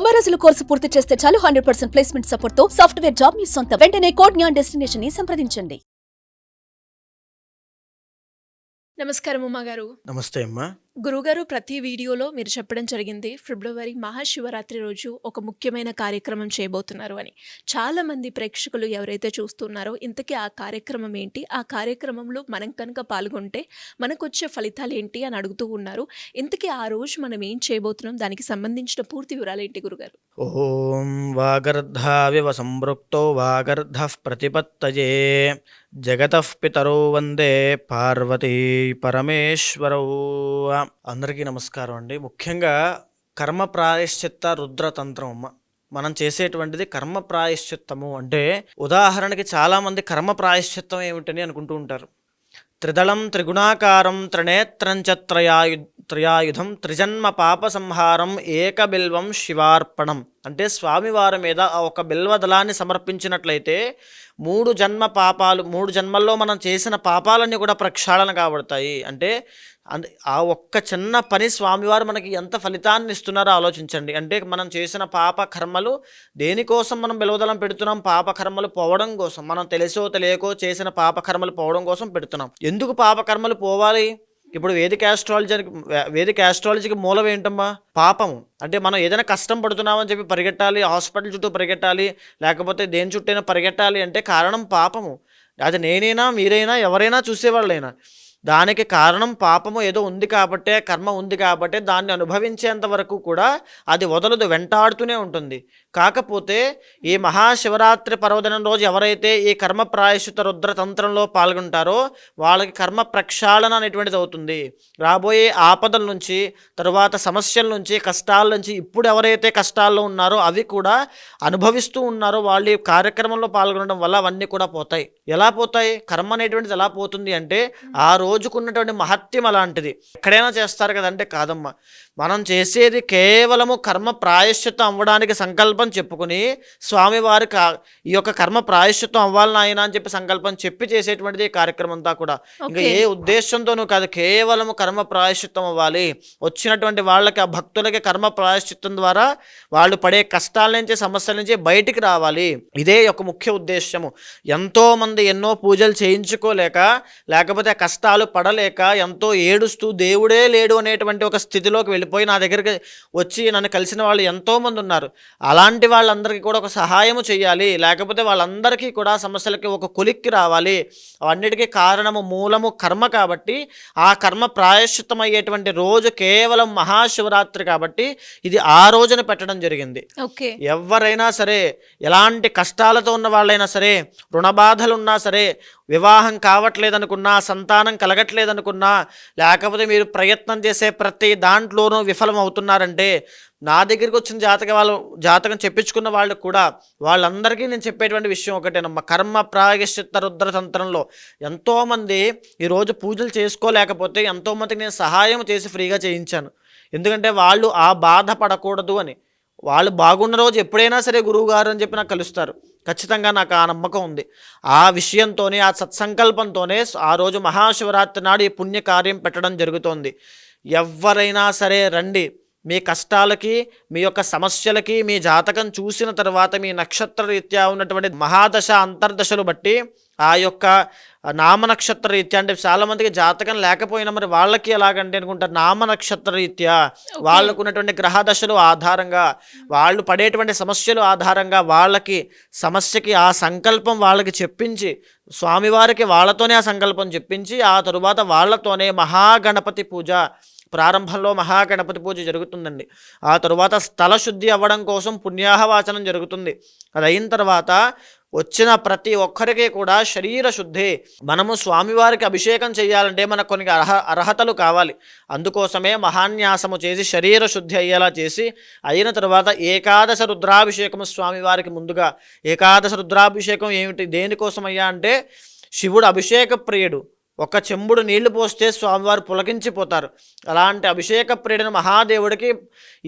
90 రోజుల కోర్సు పూర్తి చేస్తే చాలు 100% ప్లేస్మెంట్ సపోర్ట్ తో సాఫ్ట్వేర్ జాబ్ మీ సొంతం. వెంటనే కోడ్ జ్ఞాన్ డెస్టినేషన్ ని సంప్రదించండి. నమస్కారం ఉమా గారు. నమస్తే అమ్మా. గురుగారు, ప్రతి వీడియోలో మీరు చెప్పడం జరిగింది ఫిబ్రవరి మహాశివరాత్రి రోజు ఒక ముఖ్యమైన కార్యక్రమం చేయబోతున్నారు అని. చాలామంది ప్రేక్షకులు ఎవరైతే చూస్తున్నారో ఇంతకీ ఆ కార్యక్రమం ఏంటి, ఆ కార్యక్రమంలో మనం కనుక పాల్గొంటే మనకు వచ్చే ఫలితాలు ఏంటి అని అడుగుతూ ఉన్నారు. ఇంతకీ ఆ రోజు మనం ఏం చేయబోతున్నాం, దానికి సంబంధించిన పూర్తి వివరాలు ఏంటి గురుగారు? ఓం వాగర్ధావివ సంపృక్తో వాగర్ధః ప్రతిపత్తయే జగతః పితరో వందే పార్వతీ పరమేశ్వరౌ. అందరికీ నమస్కారం అండి. ముఖ్యంగా కర్మ ప్రాయశ్చిత్త రుద్రతంత్రం అమ్మ. మనం చేసేటువంటిది కర్మ ప్రాయశ్చిత్తము. అంటే ఉదాహరణకి చాలామంది కర్మ ప్రాయశ్చిత్తం ఏమిటని అనుకుంటూ ఉంటారు. త్రిదళం త్రిగుణాకారం త్రినేత్రంచ త్రయాయుధం త్రిజన్మ పాప సంహారం ఏకబిల్వం శివార్పణం. అంటే స్వామివారి మీద ఆ ఒక బిల్వదళాన్ని సమర్పించినట్లయితే 3 జన్మల్లో మనం చేసిన పాపాలన్నీ కూడా ప్రక్షాళన కాబడతాయి. అంటే ఆ ఒక్క చిన్న పని స్వామివారు మనకి ఎంత ఫలితాన్ని ఇస్తున్నారో ఆలోచించండి. అంటే మనం చేసిన పాప కర్మలు దేనికోసం మనం బిల్వదళం పెడుతున్నాం? పాప కర్మలు పోవడం కోసం. మనం తెలిసో తెలియకో చేసిన పాప కర్మలు పోవడం కోసం పెడుతున్నాం. ఎందుకు పాప కర్మలు పోవాలి? ఇప్పుడు వేదిక ఆస్ట్రాలజీకి మూలం ఏంటమ్మా? పాపము. అంటే మనం ఏదైనా కష్టం పడుతున్నామని చెప్పి పరిగెట్టాలి, హాస్పిటల్ చుట్టూ పరిగెట్టాలి, లేకపోతే దేని చుట్టైనా పరిగెట్టాలి అంటే కారణం పాపము. అది నేనైనా మీరైనా ఎవరైనా చూసేవాళ్ళైనా దానికి కారణం పాపము ఏదో ఉంది కాబట్టే, కర్మ ఉంది కాబట్టే దాన్ని అనుభవించేంత వరకు కూడా అది వదలదు, వెంటాడుతూనే ఉంటుంది. కాకపోతే ఈ మహాశివరాత్రి పర్వదినం రోజు ఎవరైతే ఈ కర్మ ప్రాయశ్చిత రుద్రతంత్రంలో పాల్గొంటారో వాళ్ళకి కర్మ ప్రక్షాళన అనేటువంటిది అవుతుంది. రాబోయే ఆపదల నుంచి, తరువాత సమస్యల నుంచి, కష్టాల నుంచి, ఇప్పుడు ఎవరైతే కష్టాల్లో ఉన్నారో అవి కూడా అనుభవిస్తూ ఉన్నారో వాళ్ళు ఈ కార్యక్రమంలో పాల్గొనడం వల్ల అవన్నీ కూడా పోతాయి. ఎలా పోతాయి? కర్మ అనేటువంటిది ఎలా పోతుంది అంటే ఆ రోజుకున్నటువంటి మహత్యం అలాంటిది. ఎక్కడైనా చేస్తారు కదంటే కాదమ్మా. మనం చేసేది కేవలము కర్మ ప్రాయశ్చిత్తం అవ్వడానికి సంకల్పం చెప్పుకుని స్వామివారి ఈ యొక్క కర్మ ప్రాయశ్చిత్తం అవ్వాలని ఆయన అని చెప్పి సంకల్పం చెప్పి చేసేటువంటిది ఈ కార్యక్రమం అంతా కూడా. ఇంకా ఏ ఉద్దేశంతోనూ కాదు, కేవలము కర్మ ప్రాయశ్చిత్తం అవ్వాలి. వచ్చినటువంటి వాళ్ళకి, ఆ భక్తులకి కర్మ ప్రాయశ్చిత్తం ద్వారా వాళ్ళు పడే కష్టాల నుంచి, సమస్యల నుంచి బయటికి రావాలి. ఇదే ఒక ముఖ్య ఉద్దేశము. ఎంతోమంది ఎన్నో పూజలు చేయించుకోలేక, లేకపోతే కష్టాలు పడలేక ఎంతో ఏడుస్తూ దేవుడే లేడు అనేటువంటి ఒక స్థితిలోకి వెళ్ళిపోయి నా దగ్గరికి వచ్చి నన్ను కలిసిన వాళ్ళు ఎంతోమంది ఉన్నారు. అలాంటి వాళ్ళందరికీ కూడా ఒక సహాయము చేయాలి, లేకపోతే వాళ్ళందరికీ కూడా సమస్యలకి ఒక కొలిక్కి రావాలి. అవన్నిటికీ కారణము, మూలము కర్మ కాబట్టి ఆ కర్మ ప్రాయశ్చిత్తం అయ్యేటువంటి రోజు కేవలం మహాశివరాత్రి కాబట్టి ఇది ఆ రోజున పెట్టడం జరిగింది. ఎవరైనా సరే, ఎలాంటి కష్టాలతో ఉన్న వాళ్ళైనా సరే, రుణబాధలు ఉన్నా సరే, వివాహం కావట్లేదనుకున్నా, సంతానం కలగట్లేదనుకున్నా, లేకపోతే మీరు ప్రయత్నం చేసే ప్రతి దాంట్లోనూ విఫలం అవుతున్నారంటే నా దగ్గరికి వచ్చిన జాతకం చెప్పించుకున్న వాళ్ళు కూడా వాళ్ళందరికీ నేను చెప్పేటువంటి విషయం ఒకటేనమ్మా. కర్మ ప్రాయశ్చిత్త రుద్రతంత్రంలో ఎంతోమంది ఈరోజు పూజలు చేసుకోలేకపోతే ఎంతోమందికి నేను సహాయం చేసి ఫ్రీగా చేయించాను. ఎందుకంటే వాళ్ళు ఆ బాధపడకూడదు అని. వాళ్ళు బాగున్న రోజు ఎప్పుడైనా సరే గురువుగారు అని చెప్పి నాకు కలుస్తారు. ఖచ్చితంగా నాకు ఆ నమ్మకం ఉంది. ఆ విషయంతోనే, ఆ సత్సంకల్పంతోనే ఆ రోజు మహాశివరాత్రి నాడు ఈ పుణ్యకార్యం పెట్టడం జరుగుతోంది. ఎవరైనా సరే రండి. మీ కష్టాలకి, మీ యొక్క సమస్యలకి మీ జాతకం చూసిన తర్వాత మీ నక్షత్ర రీత్యా ఉన్నటువంటి మహాదశ అంతర్దశలు బట్టి ఆ యొక్క నామ నక్షత్ర రీత్యా, అంటే చాలామందికి జాతకం లేకపోయినా మరి వాళ్ళకి ఎలాగంటే అనుకుంటారు, నామ నక్షత్ర రీత్యా వాళ్ళకు ఉన్నటువంటి గ్రహదశలు ఆధారంగా, వాళ్ళు పడేటువంటి సమస్యలు ఆధారంగా వాళ్ళకి సమస్యకి ఆ సంకల్పం వాళ్ళకి చెప్పించి, స్వామివారికి వాళ్ళతోనే ఆ సంకల్పం చెప్పించి ఆ తరువాత వాళ్ళతోనే మహాగణపతి పూజ, ప్రారంభంలో మహాగణపతి పూజ జరుగుతుందండి. ఆ తరువాత స్థల శుద్ధి అవ్వడం కోసం పుణ్యాహవాచనం జరుగుతుంది. అది అయిన తర్వాత వచ్చిన ప్రతి ఒక్కరికి కూడా శరీర శుద్ధి. మనము స్వామివారికి అభిషేకం చేయాలంటే మనకు కొన్ని అర్హతలు కావాలి. అందుకోసమే మహాన్యాసము చేసి శరీర శుద్ధి అయ్యేలా చేసి అయిన తర్వాత ఏకాదశ రుద్రాభిషేకము స్వామివారికి ముందుగా. ఏకాదశ రుద్రాభిషేకం ఏమిటి, దేనికోసం అయ్యా అంటే శివుడు అభిషేక ప్రియుడు. ఒక చెంబుడు నీళ్లు పోస్తే స్వామివారు పులకించిపోతారు. అలాంటి అభిషేక ప్రియుడైన మహాదేవుడికి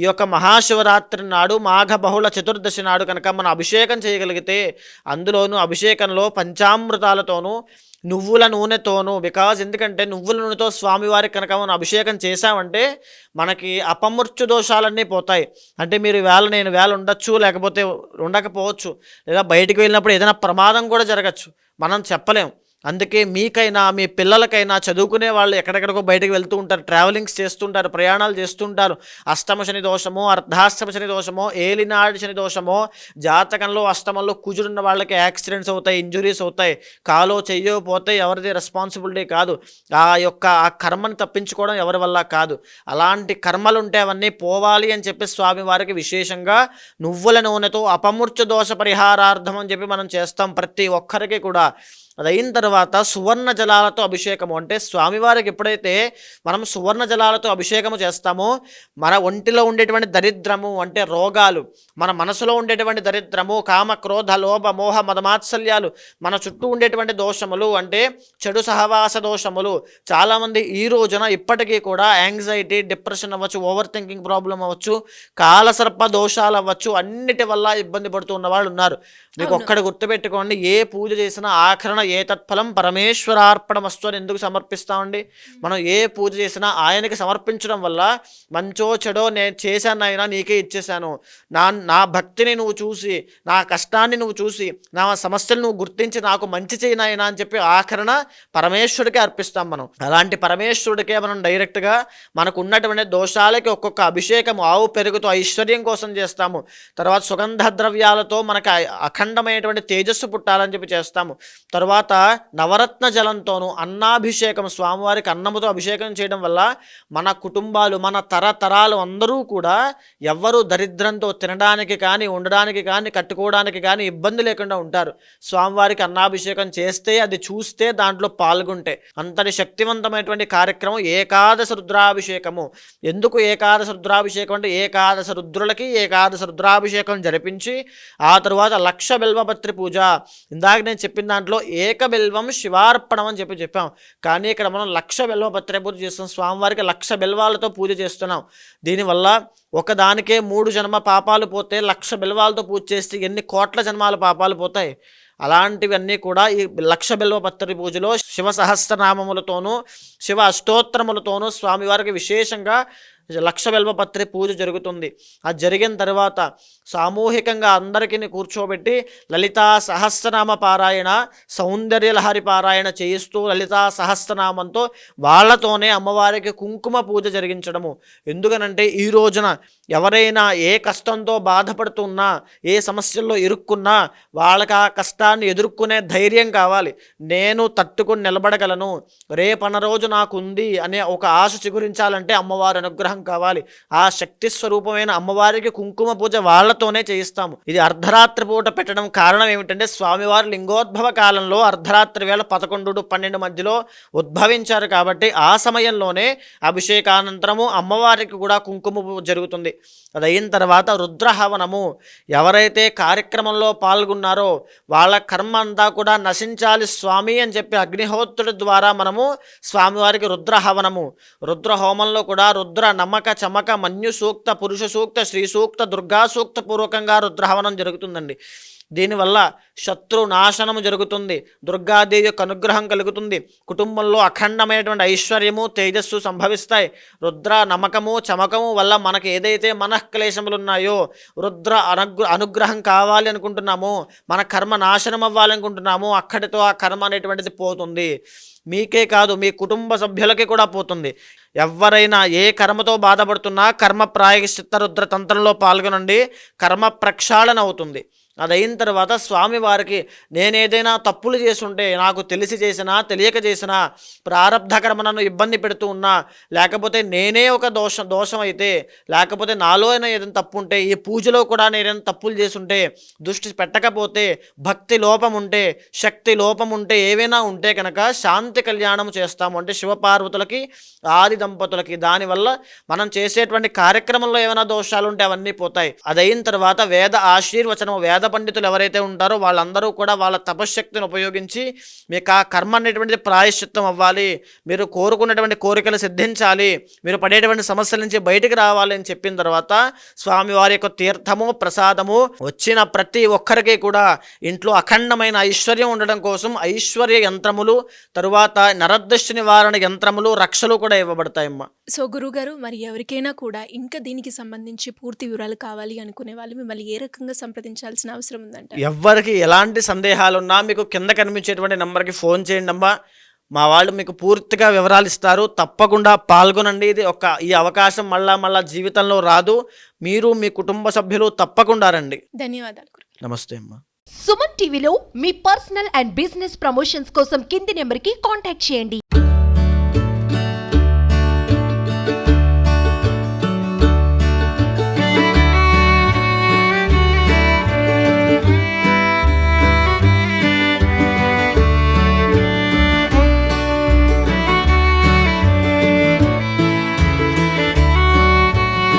ఈ యొక్క మహాశివరాత్రి నాడు మాఘ బహుళ చతుర్దశి నాడు కనుక మనం అభిషేకం చేయగలిగితే, అందులోనూ అభిషేకంలో పంచామృతాలతోనూ నువ్వుల నూనెతోను. బికాజ్ ఎందుకంటే నువ్వుల నూనెతో స్వామివారికి కనుక మనం అభిషేకం చేశామంటే మనకి అపమృత్యు దోషాలన్నీ పోతాయి. అంటే మీరు నేను వేళ ఉండొచ్చు, లేకపోతే ఉండకపోవచ్చు, లేదా బయటికి వెళ్ళినప్పుడు ఏదైనా ప్రమాదం కూడా జరగచ్చు, మనం చెప్పలేం. అందుకే మీకైనా మీ పిల్లలకైనా చదువుకునే వాళ్ళు ఎక్కడెక్కడికో బయటకు వెళ్తూ ఉంటారు, ట్రావెలింగ్స్ చేస్తుంటారు, ప్రయాణాలు చేస్తుంటారు. అష్టమ శని దోషమో, అర్ధాష్టమ శని దోషమో, ఏలినాడి శని దోషమో, జాతకంలో అష్టమంలో కుజుడున్న వాళ్ళకి యాక్సిడెంట్స్ అవుతాయి, ఇంజురీస్ అవుతాయి, కాలో చెయ్యో పోతే ఎవరిది రెస్పాన్సిబిలిటీ కాదు. ఆ కర్మని తప్పించుకోవడం ఎవరి వల్ల కాదు. అలాంటి కర్మలు ఉంటే అవన్నీ పోవాలి అని చెప్పి స్వామివారికి విశేషంగా నువ్వుల నూనెతో అపమృత్యు దోష పరిహారార్థం అని చెప్పి మనం చేస్తాం ప్రతి ఒక్కరికి కూడా. అది అయిన తర్వాత సువర్ణ జలాలతో అభిషేకము. అంటే స్వామివారికి ఎప్పుడైతే మనం సువర్ణ జలాలతో అభిషేకము చేస్తామో మన ఒంటిలో ఉండేటువంటి దరిద్రము అంటే రోగాలు, మన మనసులో ఉండేటువంటి దరిద్రము, కామ క్రోధ లోభ మోహ మదమాత్సల్యాలు, మన చుట్టూ ఉండేటువంటి దోషములు అంటే చెడు సహవాస దోషములు, చాలామంది ఈ రోజున ఇప్పటికీ కూడా యాంగ్జైటీ, డిప్రెషన్ అవ్వచ్చు, ఓవర్ థింకింగ్ ప్రాబ్లం అవ్వచ్చు, కాలసర్ప దోషాలు అవ్వచ్చు, అన్నిటి వల్ల ఇబ్బంది పడుతూ ఉన్న వాళ్ళు ఉన్నారు. మీకు ఒక్కడ గుర్తుపెట్టుకోండి, ఏ పూజ చేసినా ఆఖరణ ఏ తత్ఫలం పరమేశ్వరార్పణమస్తు అని ఎందుకు సమర్పిస్తామండి? మనం ఏ పూజ చేసినా ఆయనకి సమర్పించడం వల్ల మంచో చెడో నేను చేశానైనా నీకే ఇచ్చేశాను, నా భక్తిని నువ్వు చూసి, నా కష్టాన్ని నువ్వు చూసి, నా సమస్యలు నువ్వు గుర్తించి నాకు మంచి చేయనైనా అని చెప్పి ఆఖరణ పరమేశ్వరుడికే అర్పిస్తాం మనం. అలాంటి పరమేశ్వరుడికే మనం డైరెక్ట్గా మనకు ఉన్నటువంటి దోషాలకి ఒక్కొక్క అభిషేకం ఆవు పెరుగుతో ఐశ్వర్యం కోసం చేస్తాము. తర్వాత సుగంధ ద్రవ్యాలతో మనకు అఖండమైనటువంటి తేజస్సు పుట్టాలని చెప్పి చేస్తాము. తర్వాత నవరత్న జలంతోనూ అన్నాభిషేకం, స్వామివారికి అన్నముతో అభిషేకం చేయడం వల్ల మన కుటుంబాలు, మన తరతరాలు అందరూ కూడా ఎవ్వరూ దరిద్రంతో తినడానికి కానీ, ఉండడానికి కానీ, కట్టుకోవడానికి కానీ ఇబ్బంది లేకుండా ఉంటారు. స్వామివారికి అన్నాభిషేకం చేస్తే, అది చూస్తే, దాంట్లో పాల్గొంటే అంతటి శక్తివంతమైనటువంటి కార్యక్రమం ఏకాదశ రుద్రాభిషేకము. ఎందుకు ఏకాదశ రుద్రాభిషేకం అంటే ఏకాదశ రుద్రులకి ఏకాదశ రుద్రాభిషేకం జరిపించి ఆ తరువాత లక్ష బిల్వపత్రి పూజ. ఇందాక నేను చెప్పిన దాంట్లో ఏకబిల్వం శివార్పణం అని చెప్పాం, కానీ ఇక్కడ మనం లక్ష బిల్వపత్రి పూజ చేస్తున్నాం. స్వామివారికి లక్ష బిల్వాలతో పూజ చేస్తున్నాం. దీనివల్ల ఒకదానికే 3 జన్మ పాపాలు పోతే, లక్ష బిల్వాలతో పూజ చేస్తే ఎన్ని కోట్ల జన్మాల పాపాలు పోతాయి. అలాంటివన్నీ కూడా ఈ లక్ష బిల్వపత్రి పూజలో శివ సహస్రనామములతోనూ శివ అష్టోత్తరములతోనూ స్వామివారికి విశేషంగా లక్ష బిల్వపత్రి పూజ జరుగుతుంది. అది జరిగిన తర్వాత సామూహికంగా అందరికీ కూర్చోబెట్టి లలితా సహస్రనామ పారాయణ, సౌందర్యలహరి పారాయణ చేయిస్తూ లలితా సహస్రనామంతో వాళ్ళతోనే అమ్మవారికి కుంకుమ పూజ జరిగించడము. ఎందుకనంటే ఈ రోజున ఎవరైనా ఏ కష్టంతో బాధపడుతున్నా, ఏ సమస్యల్లో ఇరుక్కున్నా వాళ్ళకి ఆ కష్టాన్ని ఎదుర్కొనే ధైర్యం కావాలి. నేను తట్టుకుని నిలబడగలను, రేపన్న రోజు నాకుంది అనే ఒక ఆశ చిగురించాలంటే అమ్మవారి అనుగ్రహం కావాలి. ఆ శక్తి స్వరూపమైన అమ్మవారికి కుంకుమ పూజ వాళ్ళతోనే చేయిస్తాము. ఇది అర్ధరాత్రి పూట పెట్టడం కారణం ఏమిటంటే స్వామివారి లింగోద్భవ కాలంలో అర్ధరాత్రి వేళ 11-12 మధ్యలో ఉద్భవించారు కాబట్టి ఆ సమయంలోనే అభిషేకానంతరము అమ్మవారికి కూడా కుంకుమ పూజ జరుగుతుంది. అది అయిన తర్వాత రుద్రహవనము. ఎవరైతే కార్యక్రమంలో పాల్గొన్నారో వాళ్ళ కర్మ అంతా కూడా నశించాలి స్వామి అని చెప్పి అగ్నిహోత్రుడి ద్వారా మనము స్వామివారికి రుద్రహవనము. రుద్రహోమంలో కూడా రుద్ర నమ్మక చమక మన్యు సూక్త పురుష సూక్త శ్రీ సూక్త దుర్గా సూక్త పూర్వకంగా రుద్రహవనం జరుగుతుందండి. దీనివల్ల శత్రు నాశనము జరుగుతుంది, దుర్గాదేవి యొక్క అనుగ్రహం కలుగుతుంది, కుటుంబంలో అఖండమైనటువంటి ఐశ్వర్యము తేజస్సు సంభవిస్తాయి. రుద్ర నమ్మకము చమకము వల్ల మనకి ఏదైతే మనఃక్లేశములు ఉన్నాయో, రుద్ర అనుగ్రహం కావాలి అనుకుంటున్నామో, మన కర్మ నాశనం అవ్వాలనుకుంటున్నామో అక్కడితో ఆ కర్మ అనేటువంటిది పోతుంది. మీకే కాదు మీ కుటుంబ సభ్యులకి కూడా పోతుంది. ఎవరైనా ఏ కర్మతో బాధపడుతున్నా కర్మ ప్రాయశ్చిత్త రుద్ర తంత్రంలో పాల్గొనండి, కర్మ ప్రక్షాళన అవుతుంది. అదైన తర్వాత స్వామివారికి నేనేదైనా తప్పులు చేసుంటే, నాకు తెలిసి చేసినా తెలియక చేసినా, ప్రారబ్ధ కర్మ నన్ను ఇబ్బంది పెడుతూ ఉన్నా, లేకపోతే నేనే ఒక దోషం అయితే, లేకపోతే నాలో అయినా ఏదైనా తప్పు ఉంటే, ఈ పూజలో కూడా నేనేదైనా తప్పులు చేసుంటే, దృష్టి పెట్టకపోతే, భక్తి లోపం ఉంటే, శక్తి లోపం ఉంటే, ఏవైనా ఉంటే కనుక శాంతి కళ్యాణం చేస్తాము. అంటే శివపార్వతులకి ఆది దంపతులకి. దానివల్ల మనం చేసేటువంటి కార్యక్రమంలో ఏమైనా దోషాలు ఉంటే అవన్నీ పోతాయి. అదైన తర్వాత వేద ఆశీర్వచనం, వేద వేద పండితులు ఎవరైతే ఉంటారో వాళ్ళందరూ కూడా వాళ్ళ తపశ్శక్తిని ఉపయోగించి మీకు ఆ కర్మ అనేటువంటిది ప్రాయశ్చిత్తం అవ్వాలి, మీరు కోరుకున్నటువంటి కోరికలు సిద్ధించాలి, మీరు పడేటువంటి సమస్యల నుంచి బయటికి రావాలి అని చెప్పిన తర్వాత స్వామివారి యొక్క తీర్థము ప్రసాదము వచ్చిన ప్రతి ఒక్కరికి కూడా ఇంట్లో అఖండమైన ఐశ్వర్యం ఉండడం కోసం ఐశ్వర్య యంత్రములు, తరువాత నరదృష్టి నివారణ యంత్రములు, రక్షలు కూడా ఇవ్వబడతాయమ్మా. సో గురుగారు, మరి ఎవరికైనా కూడా ఇంకా దీనికి సంబంధించి పూర్తి వివరాలు కావాలి అనుకునే వాళ్ళు మిమ్మల్ని ఏ రకంగా సంప్రదించాల్సిన అవసరం ఉందంట? ఎవరికి ఎలాంటి సందేహాలున్నా మీకు కింద కనిపించేటువంటి నెంబర్కి ఫోన్ చేయండి అమ్మా. మా వాళ్ళు మీకు పూర్తిగా వివరాలు ఇస్తారు. తప్పకుండా పాల్గొనండి. ఈ అవకాశం మళ్ళా జీవితంలో రాదు. మీరు మీ కుటుంబ సభ్యులు తప్పకుండా రండి. ధన్యవాదాలు గురుగారు. నమస్తే అమ్మా. సుమన్ టీవీలో మీ పర్సనల్ అండ్ బిజినెస్ ప్రమోషన్స్ కోసం కింది నెంబర్కి కాంటాక్ట్ చేయండి.